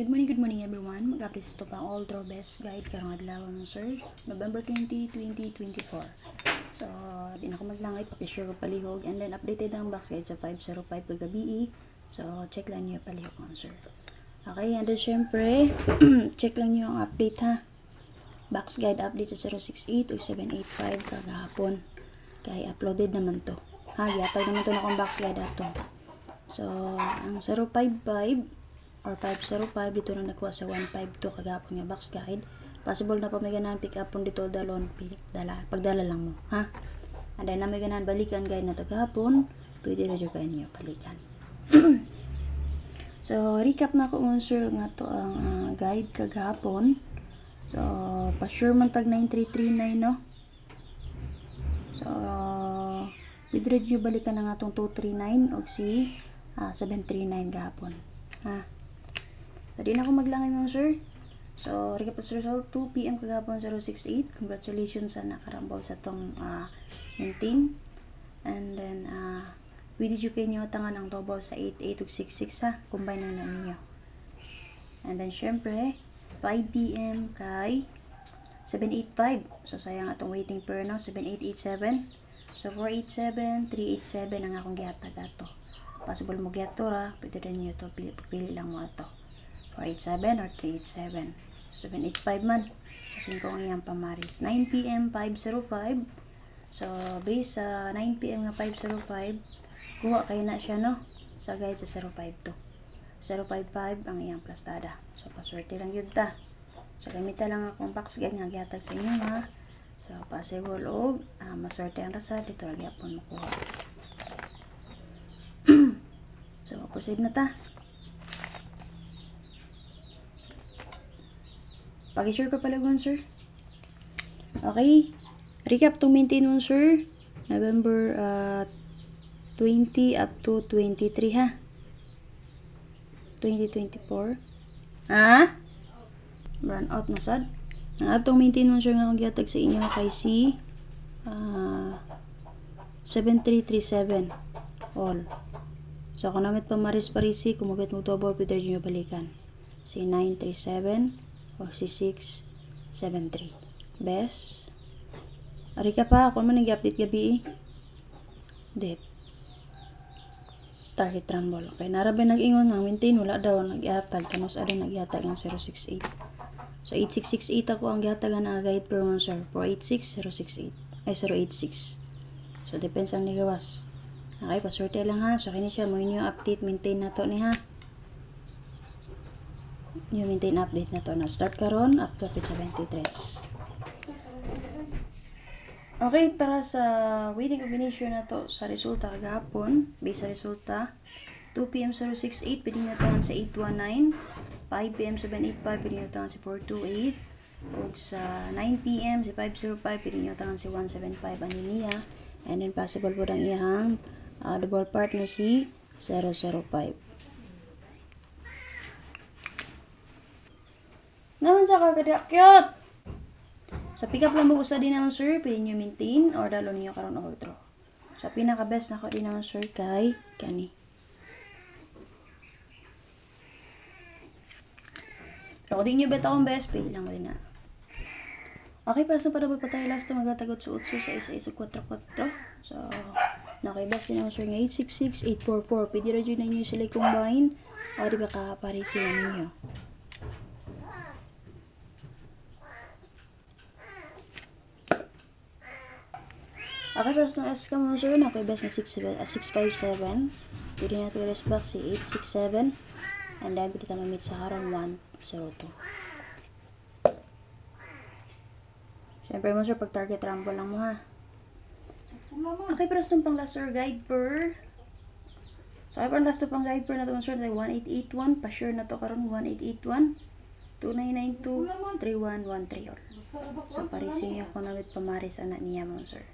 Good morning everyone. Mag-update ito pang all draw best guide karong adlaw ng sir, November 20, 2024. So, di na ako maglangay, pakishare ko palihog and then updated ang box guide sa 505 kagabi. So, check lang niyo palihog ng sir. Okay, and then syempre, check lang niyo ang update ha. Box guide update sa 068 o 785 kagahapon. Kaya uploaded naman to. Ha, yatag naman to na kong box guide ato. So, ang 055 or 505 dito na nakuha sa 152 kagapon nga box guide. Possible na pa may ganahan pick up dito dalon pagdala lang mo, ha? And then na may ganahan balikan guide na to gahapon, pwede na jud kayo balikan. So recap na ko sir nga to ang guide kagahapon. So pa-sure man tag 9339 no. So pwede ra jud balikan ang atong 239 og si 739 gahapon, ha? Pwede na ako maglangay mga sir. So, recap sa result, 2 PM kagapon 068. Congratulations sa nakarambol sa tong maintain. And then, pwede nyo kayo tangan ang double sa 88 ug 66 ha. Combine na ninyo. And then, syempre, 5 PM kay 785. So, sayang atong waiting pair no, 7887. So, 487, 387 ang akong gihatag ato. Possible mo gihato ra, pwede rin nyo ito, pili lang mo ato. 487 or 387. So, 785 man. So, 5 ang iyang pamaris. 9 PM, 505. So, base sa 9 PM nga 505, kuha kayo na siya, no? Sa guide sa 052. 055 ang iyang plastada. So, paswerte lang yun ta. So, gamita lang akong box guide nga gihatag sa inyo, ha? So, possible og maswerte ang rasa. Dito lagi apon makuha. So, proceed na ta. Pag-share ko pala sir. Okay. Recap to maintain sir. November 20 up to 23 ha. 2024. Ha? Run out na sad. Ang atong maintain sir nga akong gihatag sa inyo kay si 7337 all. So kung namit pa maris-parisi, kumubit mo tobo, pwede nyo balikan. Si 937 o si 673. Best. Ari ka pa, kung mo nag-update gabi date. Target rumble. Okay, narabi nag-ingon ang maintain, wala daw nag-ihatag. Kanos ari nag-ihatag ang 068. So 8668 ako ang gihatagan ang guide per month sir. 486 068. Ay 086. So depends ang nigawas. Okay, paswerte lang ha. So kini siya mo inyo update, maintain na to ni ha. Yung maintain update na to na start karon up to 73. Okay, para sa waiting combination na to sa resulta kagahapon, base sa resulta 2 PM 068 pwede na tahan sa 819, 5 PM 785 pwede na tahan sa 428, ug sa 9 PM sa 505 pwede na tahan sa 175 ani niya, and then possible po ang iyang double partner si 005. Naman sa kagadakyot. So, pick up lang mo usa din naman sir, pwede nyo maintain or dalo ninyo karon all draw. So, pinaka-best na ko din naman sir kay kani. Pero kung di nyo bet akong best, pwede lang mo din na. Okay, para sa parabot pa tayo last to magatagot sa utso sa 1144. So, nakay-best din naman sir nga 866, 844. Pwede rin yun na nyo sila combine o di ba kakapari sila ninyo. Okay, pero sa S ka mo sir, nakay-best na 657. Pwede na ito rest back si 867. And then, pwede ka mamit sa karon 102. Siyempre mo sir, pag target rumble lang mo ha. Okay, pero sa pang last sir, guide per. So, okay, pero last pang guide per na ito sir, 1881. Pa-sure na to karon 1881. 2992 3113. So, parisin niyo kung namit pamaris anak niya mo sir.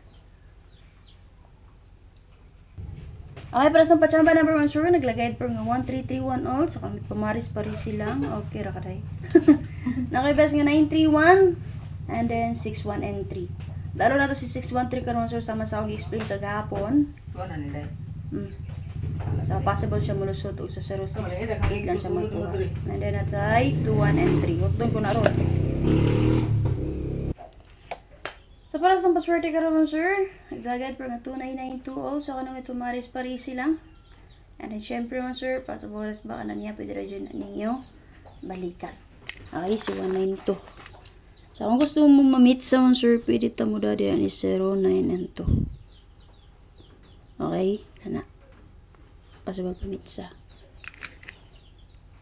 Okay, para sa pachamba number 1 sir, naglagay per nga 1331 all. So, kami pamaris parisi lang. Okay, rakaday. Nakibes nga 931 and then 61 and 3. Dalo na to si 613 karon sir sama sa akong explain kagahapon. Kuha na nila. So, possible siya mulusot og sa 068 lang siya magkuha. And then, natay 2, 1, and 3. Hutdon ko na ron. So, para sa paswerte ka ron, sir, naglagad for nga 2992 all. So, kung naman pumaris-parisi lang. And then, syempre, sir, pasaboras ba ka na niya, pwede rin ninyo balikan. Okay, so 192. So, kung gusto mo ma-meet sa sir, pwede tamo dati yan is 0, 9, and 2. Okay, hana. Possible pa-meet sa.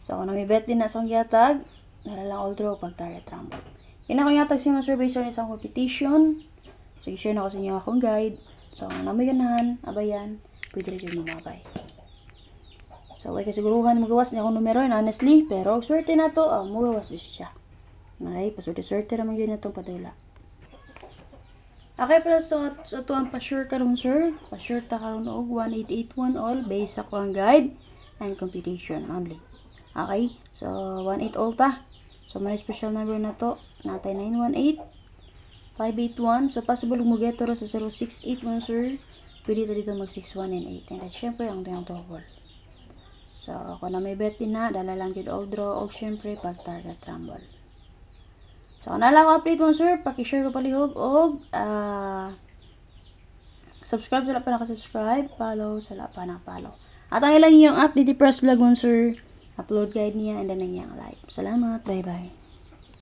So, kung namibet din na sa yatag, nalalang all draw pag target rumble. Kaya akong yatag sa mga survey sa isang competition. So, i-share na ko sa inyo akong guide. So, kung naman yun abayan, pwede rin yung mabay. So, way kasiguruhan magawas niya akong numero yun, honestly. Pero, swerte na to, magawas din siya. Okay, paswerte naman yun na itong padula. Okay, pero so ito ang pa-sure karon sir. Pa-sure ta karon og 1881 all based sa kuang guide and computation only. Okay, so 18 all ta. So may special number na to, natay 918 581. So possible mo get sa 0681 sir. Pwede ta dito mag 61 and 8. And then syempre ang double. So kung na may bet din na, dala lang jud all draw og syempre pag target rumble. So, kung nala ko update mo, sir, pakishare ko palihog og subscribe sa la pa nakasubscribe, follow sa la pa nakapollow. At ang ilang yung update press vlog mo, sir, upload guide niya, and then ang iyang live. Salamat, bye-bye.